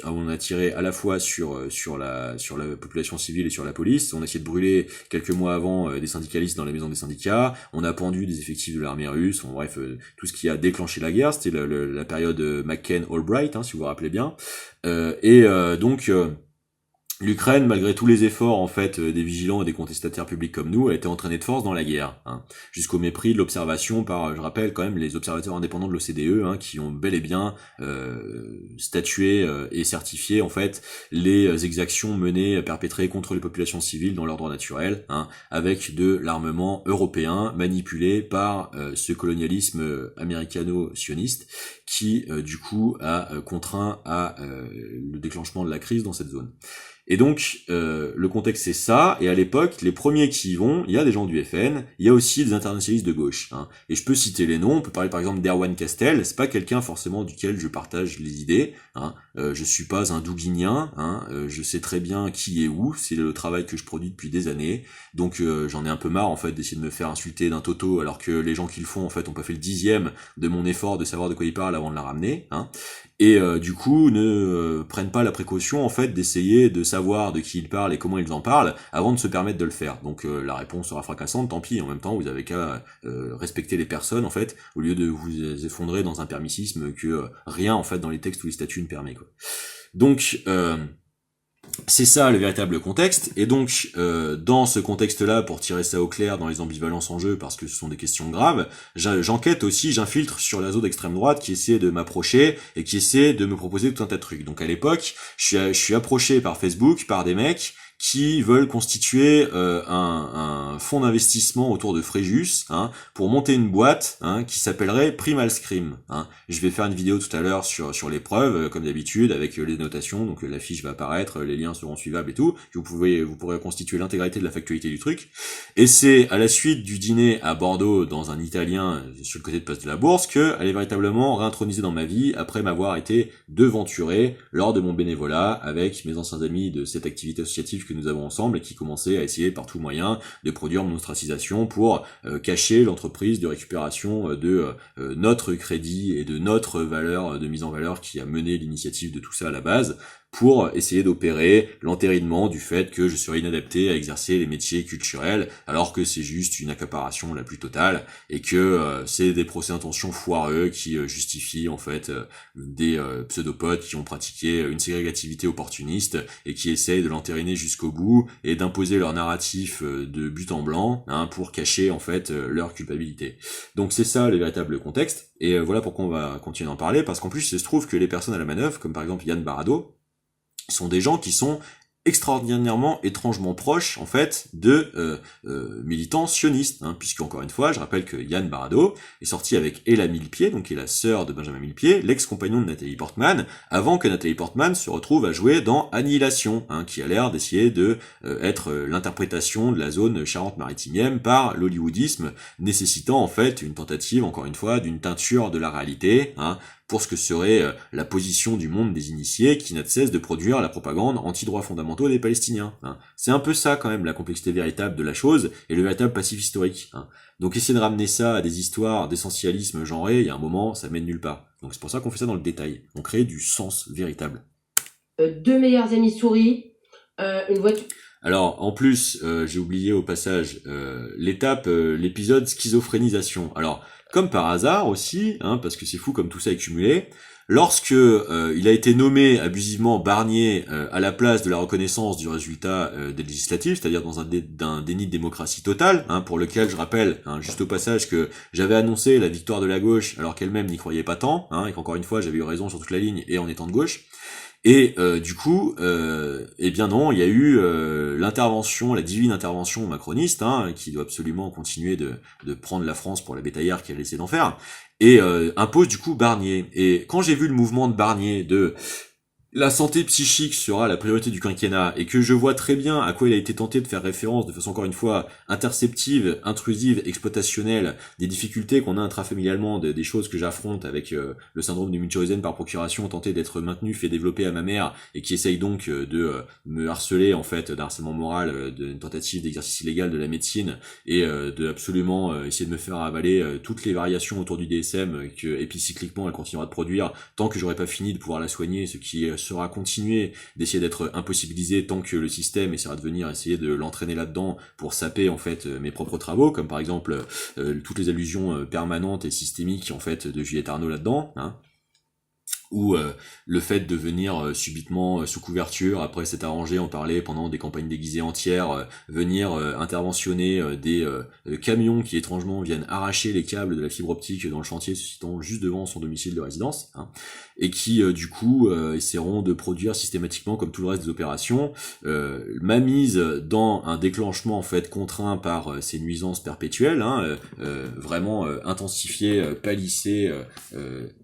On a tiré à la fois sur la population civile et sur la police. On a essayé de brûler quelques mois avant des syndicalistes dans la maison des syndicats. On a pendu des effectifs de l'armée russe. Bon, bref, tout ce qui a déclenché la guerre, c'était la période McCain-Albright, si vous vous rappelez bien. Donc l'Ukraine, malgré tous les efforts en fait des vigilants et des contestataires publics comme nous, a été entraînée de force dans la guerre, jusqu'au mépris de l'observation par, je rappelle quand même, les observateurs indépendants de l'OCDE, qui ont bel et bien statué et certifié en fait les exactions menées, perpétrées contre les populations civiles dans leur droit naturel, avec de l'armement européen manipulé par ce colonialisme américano-sioniste qui du coup a contraint à le déclenchement de la crise dans cette zone. Et donc, le contexte c'est ça, et à l'époque, les premiers qui y vont, il y a des gens du FN, il y a aussi des internationalistes de gauche, et je peux citer les noms, on peut parler par exemple d'Erwan Castel, c'est pas quelqu'un forcément duquel je partage les idées, je suis pas un douguinien, je sais très bien qui est où, c'est le travail que je produis depuis des années, donc j'en ai un peu marre en fait d'essayer de me faire insulter d'un toto, alors que les gens qui le font en fait ont pas fait le 10e de mon effort de savoir de quoi ils parlent avant de la ramener, et du coup ne prennent pas la précaution en fait d'essayer de savoir de qui ils parlent et comment ils en parlent avant de se permettre de le faire. Donc la réponse sera fracassante, tant pis, en même temps vous avez qu'à respecter les personnes en fait, au lieu de vous effondrer dans un permissisme que rien en fait dans les textes ou les statuts ne permet, quoi. Donc c'est ça le véritable contexte, et donc dans ce contexte-là, pour tirer ça au clair dans les ambivalences en jeu, parce que ce sont des questions graves, j'enquête aussi, j'infiltre sur la zone d'extrême droite qui essaie de m'approcher et qui essaie de me proposer tout un tas de trucs. Donc à l'époque, je suis approché par Facebook par des mecs qui veulent constituer un fonds d'investissement autour de Fréjus, pour monter une boîte qui s'appellerait Primal Scream. Je vais faire une vidéo tout à l'heure sur les preuves, comme d'habitude, avec les notations, donc la fiche va apparaître, les liens seront suivables et tout, vous pourrez constituer l'intégralité de la factualité du truc. Et c'est à la suite du dîner à Bordeaux, dans un italien sur le côté de Place de la Bourse, que elle est véritablement réintronisée dans ma vie, après m'avoir été devanturé lors de mon bénévolat avec mes anciens amis de cette activité associative que nous avons ensemble, et qui commençait à essayer par tout moyen de produire mon ostracisation pour cacher l'entreprise de récupération de notre crédit et de notre valeur de mise en valeur qui a mené l'initiative de tout ça à la base, pour essayer d'opérer l'entérinement du fait que je serais inadapté à exercer les métiers culturels, alors que c'est juste une accaparation la plus totale, et que c'est des procès-intentions foireux qui justifient en fait des pseudopodes qui ont pratiqué une ségrégativité opportuniste et qui essayent de l'entériner jusqu'au bout et d'imposer leur narratif de but en blanc, pour cacher en fait leur culpabilité. Donc c'est ça le véritable contexte, et voilà pourquoi on va continuer d'en parler, parce qu'en plus il se trouve que les personnes à la manœuvre, comme par exemple Yann Barrado, sont des gens qui sont extraordinairement, étrangement proches en fait de militants sionistes, puisque encore une fois, je rappelle que Yann Barrado est sorti avec Ella Millepied, donc qui est la sœur de Benjamin Millepied, l'ex-compagnon de Nathalie Portman, avant que Nathalie Portman se retrouve à jouer dans Annihilation, qui a l'air d'essayer de être l'interprétation de la zone Charente-Maritimienne par l'hollywoodisme, nécessitant en fait une tentative, encore une fois, d'une teinture de la réalité, pour ce que serait la position du monde des initiés qui n'a de cesse de produire la propagande anti-droits fondamentaux des Palestiniens. Hein. C'est un peu ça quand même la complexité véritable de la chose et le véritable passif historique. Hein. Donc essayer de ramener ça à des histoires d'essentialisme genré, il y a un moment, ça mène nulle part. Donc c'est pour ça qu'on fait ça dans le détail. On crée du sens véritable. 2 meilleurs amis souris, une voiture... Alors, en plus, j'ai oublié au passage l'épisode schizophrénisation. Alors, comme par hasard aussi, hein, parce que c'est fou comme tout ça est cumulé, lorsque il a été nommé abusivement Barnier à la place de la reconnaissance du résultat des législatives, c'est-à-dire dans un déni de démocratie totale, hein, pour lequel je rappelle, hein, juste au passage, que j'avais annoncé la victoire de la gauche alors qu'elle-même n'y croyait pas tant, hein, et qu'encore une fois j'avais eu raison sur toute la ligne et en étant de gauche. Et du coup, eh bien non, il y a eu l'intervention, la divine intervention macroniste, hein, qui doit absolument continuer de prendre la France pour la bétaillère qu'elle essaie d'en faire, et impose du coup Barnier. Et quand j'ai vu le mouvement de Barnier de la santé psychique sera la priorité du quinquennat et que je vois très bien à quoi il a été tenté de faire référence de façon encore une fois interceptive, intrusive, exploitationnelle, des difficultés qu'on a intrafamilialement, des choses que j'affronte avec le syndrome de Munchausen par procuration, tenté d'être maintenu, fait développer à ma mère et qui essaye donc de me harceler en fait, d'un harcèlement moral, d'une tentative d'exercice illégal de la médecine et de absolument essayer de me faire avaler toutes les variations autour du DSM que épicycliquement elle continuera de produire tant que j'aurai pas fini de pouvoir la soigner, ce qui sera continuer d'essayer d'être impossibilisé tant que le système essaiera de venir essayer de l'entraîner là-dedans pour saper en fait mes propres travaux, comme par exemple toutes les allusions permanentes et systémiques en fait de Juliette Arnaud là-dedans, hein, ou le fait de venir subitement sous couverture, après s'être arrangé, en parler pendant des campagnes déguisées entières, venir interventionner des camions qui étrangement viennent arracher les câbles de la fibre optique dans le chantier se situant juste devant son domicile de résidence, hein, et qui du coup essaieront de produire systématiquement, comme tout le reste des opérations, ma mise dans un déclenchement en fait contraint par ces nuisances perpétuelles, hein, vraiment intensifié, palissé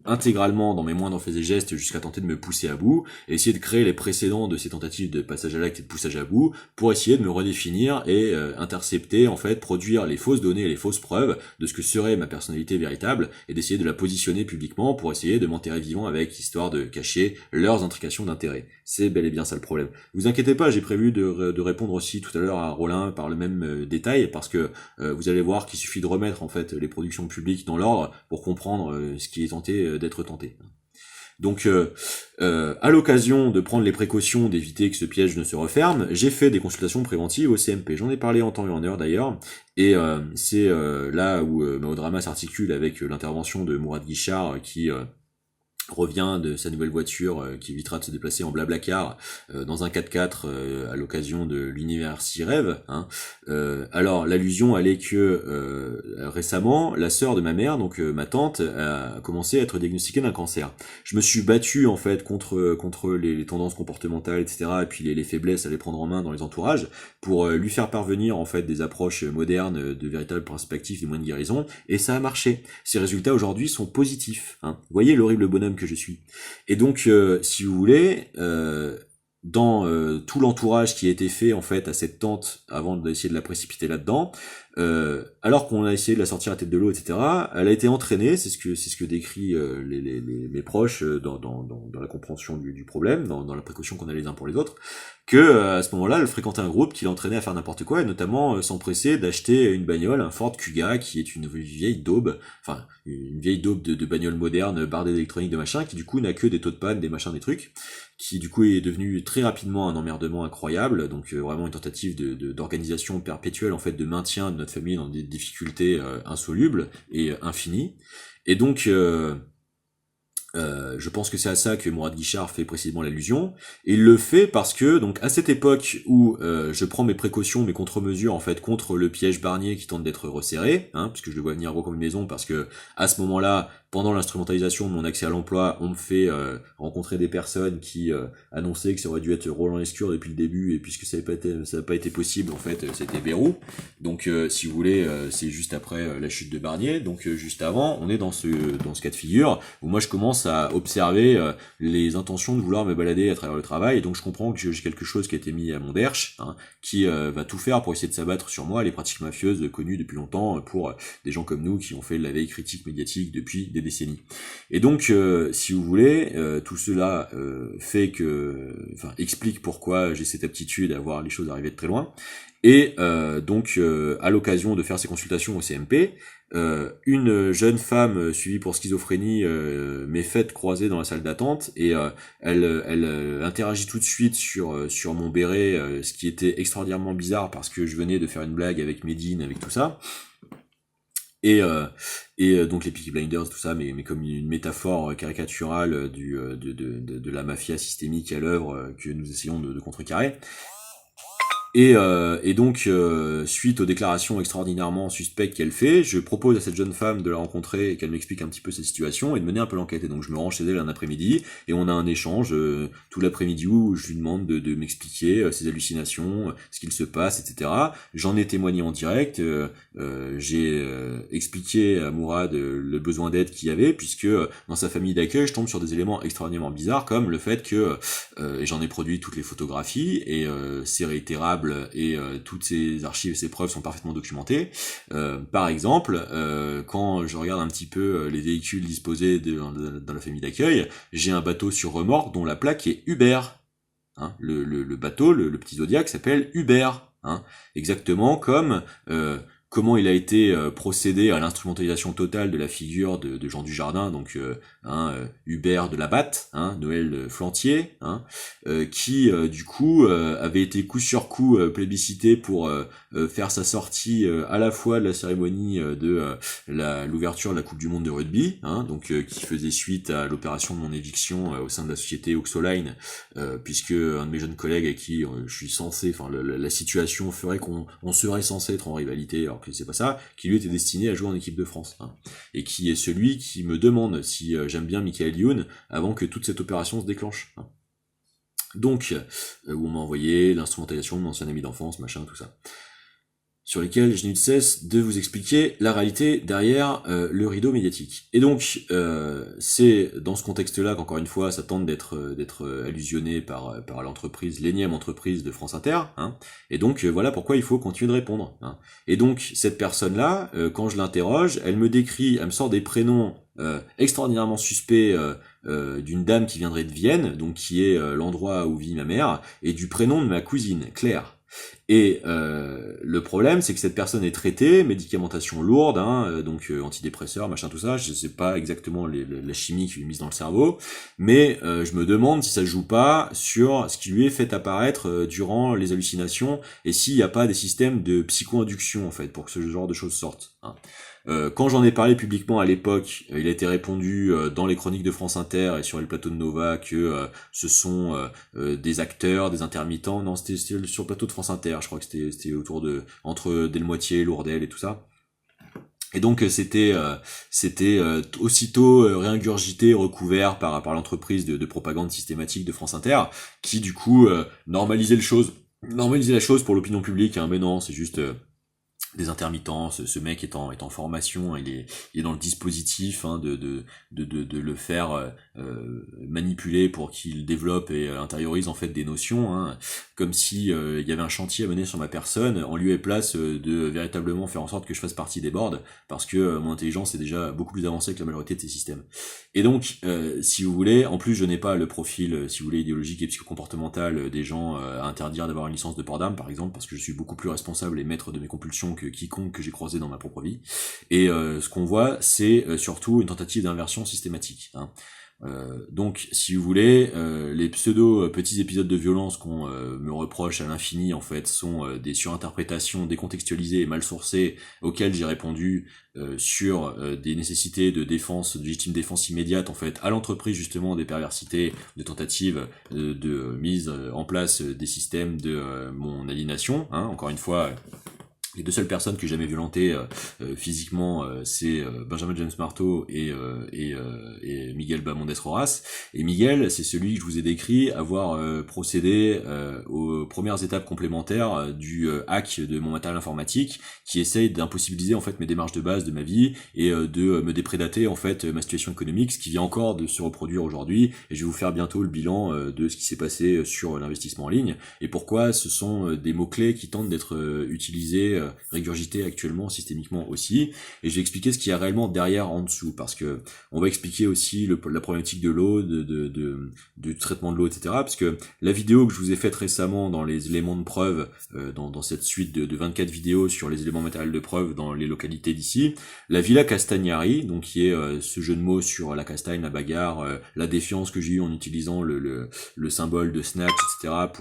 intégralement dans mes moindres faits et gestes jusqu'à tenter de me pousser à bout, et essayer de créer les précédents de ces tentatives de passage à l'acte et de poussage à bout pour essayer de me redéfinir et intercepter, en fait, produire les fausses données et les fausses preuves de ce que serait ma personnalité véritable et d'essayer de la positionner publiquement pour essayer de m'enterrer vivant avec, histoire de cacher leurs intrications d'intérêt. C'est bel et bien ça le problème. Vous inquiétez pas, j'ai prévu de répondre aussi tout à l'heure à Rollin par le même détail, parce que vous allez voir qu'il suffit de remettre en fait les productions publiques dans l'ordre pour comprendre ce qui est tenté d'être tenté. Donc, à l'occasion de prendre les précautions d'éviter que ce piège ne se referme, j'ai fait des consultations préventives au CMP. J'en ai parlé en temps et en heure d'ailleurs, et c'est là où Maodrama s'articule avec l'intervention de Mourad Guichard qui revient de sa nouvelle voiture qui évitera de se déplacer en blablacar dans un 4x4 à l'occasion de l'univers si rêve, hein. Alors l'allusion elle est que récemment la sœur de ma mère, donc ma tante, a commencé à être diagnostiquée d'un cancer. Je me suis battu en fait contre les tendances comportementales, etc., et puis les faiblesses à les prendre en main dans les entourages pour lui faire parvenir en fait des approches modernes de véritables perspectives de moyens de guérison, et ça a marché. Ces résultats aujourd'hui sont positifs, hein. Vous voyez l'horrible bonhomme que je suis. Et donc, si vous voulez, dans tout l'entourage qui a été fait en fait à cette tante avant d'essayer de la précipiter là-dedans, alors qu'on a essayé de la sortir à tête de l'eau, etc., elle a été entraînée, c'est ce que décrit mes proches dans la compréhension du problème, dans la précaution qu'on a les uns pour les autres, que à ce moment-là, elle fréquentait un groupe qui l'entraînait à faire n'importe quoi, et notamment s'empresser d'acheter une bagnole, un Ford Kuga, qui est une vieille daube, enfin une vieille daube de bagnole moderne, bardée d'électronique, de machin, qui du coup n'a que des taux de panne, des machins, des trucs, qui du coup est devenu très rapidement un emmerdement incroyable, donc vraiment une tentative d'organisation perpétuelle en fait de maintien de notre famille dans des difficultés insolubles et infinies. Et donc je pense que c'est à ça que Mourad Guichard fait précisément l'allusion, et il le fait parce que, donc, à cette époque où je prends mes précautions, mes contre-mesures, en fait, contre le piège Barnier qui tente d'être resserré, hein, puisque je le vois venir gros comme une maison, parce que, à ce moment-là, pendant l'instrumentalisation de mon accès à l'emploi, on me fait rencontrer des personnes qui annonçaient que ça aurait dû être Roland Lescure depuis le début, et puisque ça n'a pas été possible, en fait, c'était Bérou. Donc, si vous voulez, c'est juste après la chute de Barnier, donc juste avant, on est dans ce cas de figure, où moi je commence à observer les intentions de vouloir me balader à travers le travail, et donc je comprends que j'ai quelque chose qui a été mis à mon derche, hein, qui va tout faire pour essayer de s'abattre sur moi, les pratiques mafieuses connues depuis longtemps pour des gens comme nous qui ont fait de la veille critique médiatique depuis des des décennies. Et donc, si vous voulez, tout cela explique pourquoi j'ai cette aptitude à voir les choses arriver de très loin. Et donc, à l'occasion de faire ces consultations au CMP, une jeune femme suivie pour schizophrénie m'est faite croiser dans la salle d'attente et elle interagit tout de suite sur mon béret, ce qui était extraordinairement bizarre parce que je venais de faire une blague avec Medine, avec tout ça. Et donc les Peaky Blinders, tout ça, mais comme une métaphore caricaturale de la mafia systémique à l'œuvre que nous essayons de contrecarrer. Et donc, suite aux déclarations extraordinairement suspectes qu'elle fait, je propose à cette jeune femme de la rencontrer et qu'elle m'explique un petit peu sa situation et de mener un peu l'enquête. Et donc, je me rends chez elle un après-midi et on a un échange tout l'après-midi où je lui demande de m'expliquer ses hallucinations, ce qu'il se passe, etc. J'en ai témoigné en direct. J'ai expliqué à Mourad le besoin d'aide qu'il y avait, puisque dans sa famille d'accueil, je tombe sur des éléments extraordinairement bizarres, comme le fait que j'en ai produit toutes les photographies et c'est réitérable et toutes ces archives et ces preuves sont parfaitement documentées. Par exemple, quand je regarde un petit peu les véhicules disposés dans la famille d'accueil, j'ai un bateau sur remorque dont la plaque est Uber. Hein, le bateau, le petit Zodiac s'appelle Uber. Hein, exactement comme comment il a été procédé à l'instrumentalisation totale de la figure de Jean Dujardin, donc Hubert de la Batte, Noël Flantier, qui du coup avait été coup sur coup plébiscité pour faire sa sortie à la fois de la cérémonie de l'ouverture de la Coupe du Monde de rugby, qui faisait suite à l'opération de mon éviction au sein de la société Oxoline, puisque un de mes jeunes collègues avec qui je suis censé, la situation ferait qu'on serait censé être en rivalité, alors que c'est pas ça, qui lui était destiné à jouer en équipe de France, et qui est celui qui me demande si j'aime bien Michael Youn avant que toute cette opération se déclenche. Donc, où on m'a envoyé l'instrumentalisation de mon ancien ami d'enfance, machin, tout ça, sur lesquels je n'ai eu de cesse de vous expliquer la réalité derrière le rideau médiatique. Et donc, c'est dans ce contexte-là qu'encore une fois, ça tente d'être allusionné par l'entreprise, l'énième entreprise de France Inter, et donc voilà pourquoi il faut continuer de répondre. Et donc, cette personne-là, quand je l'interroge, elle me sort des prénoms extraordinairement suspects d'une dame qui viendrait de Vienne, donc qui est l'endroit où vit ma mère, et du prénom de ma cousine, Claire. Et le problème, c'est que cette personne est traitée, médicamentation lourde, donc antidépresseurs, machin, tout ça. Je sais pas exactement la chimie qui lui est mise dans le cerveau, mais je me demande si ça joue pas sur ce qui lui est fait apparaître durant les hallucinations et s'il n'y a pas des systèmes de psycho-induction en fait pour que ce genre de choses sortent. Quand j'en ai parlé publiquement à l'époque, il a été répondu dans les chroniques de France Inter et sur les plateaux de Nova que ce sont des acteurs, des intermittents. Non, c'était sur le plateau de France Inter, je crois que c'était entre Delmoitier, Lourdel et tout ça. Et donc c'était aussitôt réingurgité, recouvert par l'entreprise de propagande systématique de France Inter, qui du coup normalisait la chose pour l'opinion publique. Mais non, c'est juste des intermittents, ce mec est en formation, il est dans le dispositif de le faire manipuler pour qu'il développe et intériorise en fait des notions, comme si il y avait un chantier à mener sur ma personne, en lieu et place de véritablement faire en sorte que je fasse partie des boards, parce que mon intelligence est déjà beaucoup plus avancée que la majorité de ces systèmes. Et donc, si vous voulez, en plus je n'ai pas le profil, si vous voulez, idéologique et psychocomportemental des gens à interdire d'avoir une licence de port d'armes, par exemple, parce que je suis beaucoup plus responsable et maître de mes compulsions que quiconque que j'ai croisé dans ma propre vie. Et ce qu'on voit, c'est surtout une tentative d'inversion systématique. Donc, si vous voulez, les pseudo petits épisodes de violence qu'on me reproche à l'infini, en fait, sont des surinterprétations décontextualisées et mal sourcées auxquelles j'ai répondu sur des nécessités de défense, de légitime défense immédiate, en fait, à l'entreprise justement des perversités, de tentatives de mise en place des systèmes de mon aliénation. Encore une fois. Les deux seules personnes que j'ai jamais violentées physiquement, c'est Benjamin James Marteau et Miguel Bamondes Roras. Et Miguel, c'est celui que je vous ai décrit avoir procédé aux premières étapes complémentaires du hack de mon matériel informatique, qui essaye d'impossibiliser en fait mes démarches de base de ma vie et de me déprédater en fait ma situation économique, ce qui vient encore de se reproduire aujourd'hui. Et je vais vous faire bientôt le bilan de ce qui s'est passé sur l'investissement en ligne et pourquoi ce sont des mots-clés qui tentent d'être utilisés régurgité actuellement systémiquement aussi, et je vais expliquer ce qu'il y a réellement derrière en dessous, parce que on va expliquer aussi la problématique de l'eau, du traitement de l'eau, etc. Parce que la vidéo que je vous ai faite récemment dans les éléments de preuve, dans cette suite de 24 vidéos sur les éléments matériels de preuve dans les localités d'ici, la Villa Castagnari, donc qui est ce jeu de mots sur la castagne, la bagarre, la défiance que j'ai eue en utilisant le symbole de Snatch, etc.